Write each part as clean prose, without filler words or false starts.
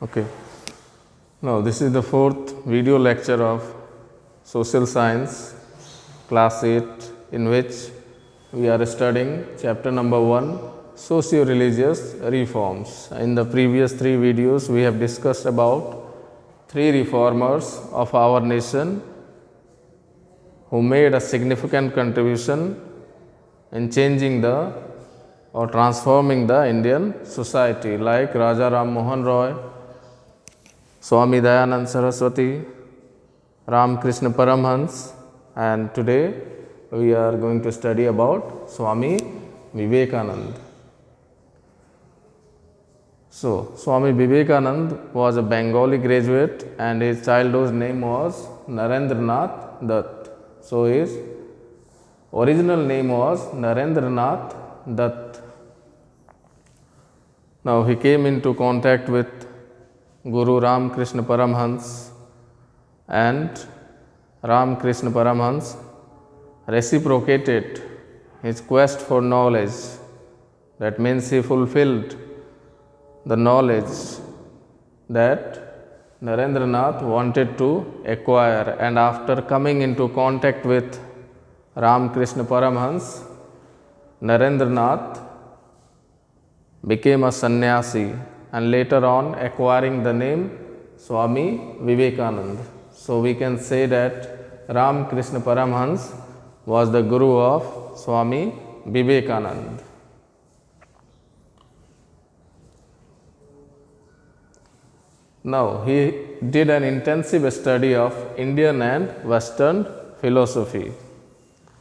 Okay. Now, this is the fourth video lecture of Social Science, Class 8, in which we are studying chapter number 1, Socio-Religious Reforms. In the previous 3 videos, we have discussed about 3 reformers of our nation who made a significant contribution in changing or transforming the Indian society, like Raja Ram Mohan Roy, Swami Dayanand Saraswati, Ram Krishna Paramhans, and today we are going to study about Swami Vivekananda. So, Swami Vivekananda was a Bengali graduate and his childhood name was Narendranath Dutt. So, his original name was Narendranath Dutt. Now, he came into contact with Guru Ram Krishna Paramhans, and Ram Krishna Paramhans reciprocated his quest for knowledge. That means he fulfilled the knowledge that Narendranath wanted to acquire, and after coming into contact with Ram Krishna Paramhans, Narendranath became a sannyasi and later on acquiring the name Swami Vivekananda. So, we can say that Ram Krishna Paramhans was the guru of Swami Vivekananda. Now, he did an intensive study of Indian and Western philosophy.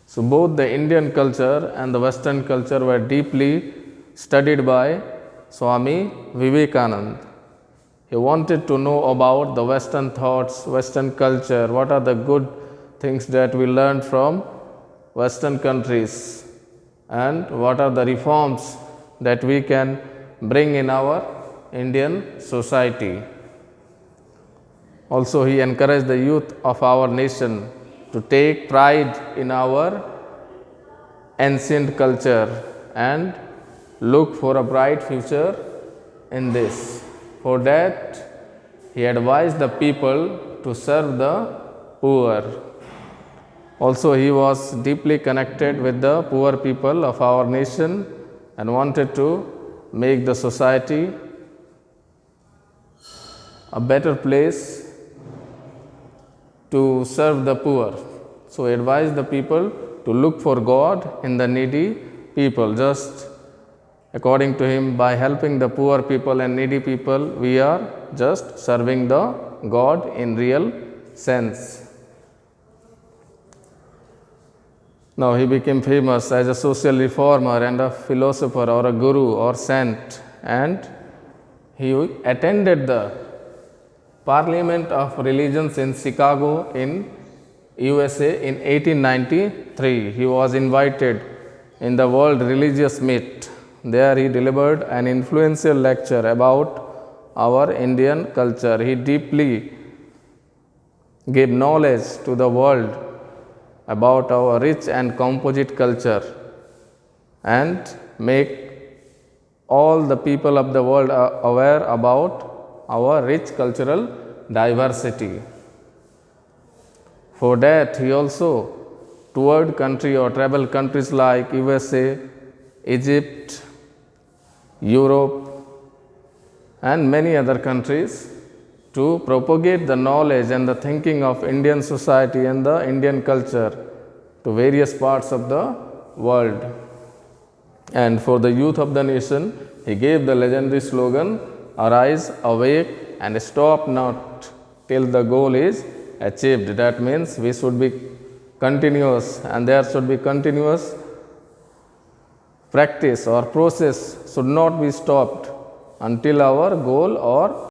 So, both the Indian culture and the Western culture were deeply studied by Swami Vivekananda. He wanted to know about the Western thoughts, Western culture, what are the good things that we learned from Western countries, and what are the reforms that we can bring in our Indian society. Also, he encouraged the youth of our nation to take pride in our ancient culture and look for a bright future in this. For that, he advised the people to serve the poor. Also, he was deeply connected with the poor people of our nation and wanted to make the society a better place to serve the poor. So, he advised the people to look for God in the needy people. Just according to him, by helping the poor people and needy people, we are just serving the God in real sense. Now, he became famous as a social reformer and a philosopher or a guru or saint, and he attended the Parliament of Religions in Chicago in USA in 1893. He was invited in the World Religious Meet. There he delivered an influential lecture about our Indian culture. He deeply gave knowledge to the world about our rich and composite culture and make all the people of the world aware about our rich cultural diversity. For that, he also toured country or traveled countries like USA, Egypt, Europe, and many other countries to propagate the knowledge and the thinking of Indian society and the Indian culture to various parts of the world. And for the youth of the nation, he gave the legendary slogan, "Arise, awake, and stop not till the goal is achieved." That means we should be continuous, and there should be continuous practice or process should not be stopped until our goal or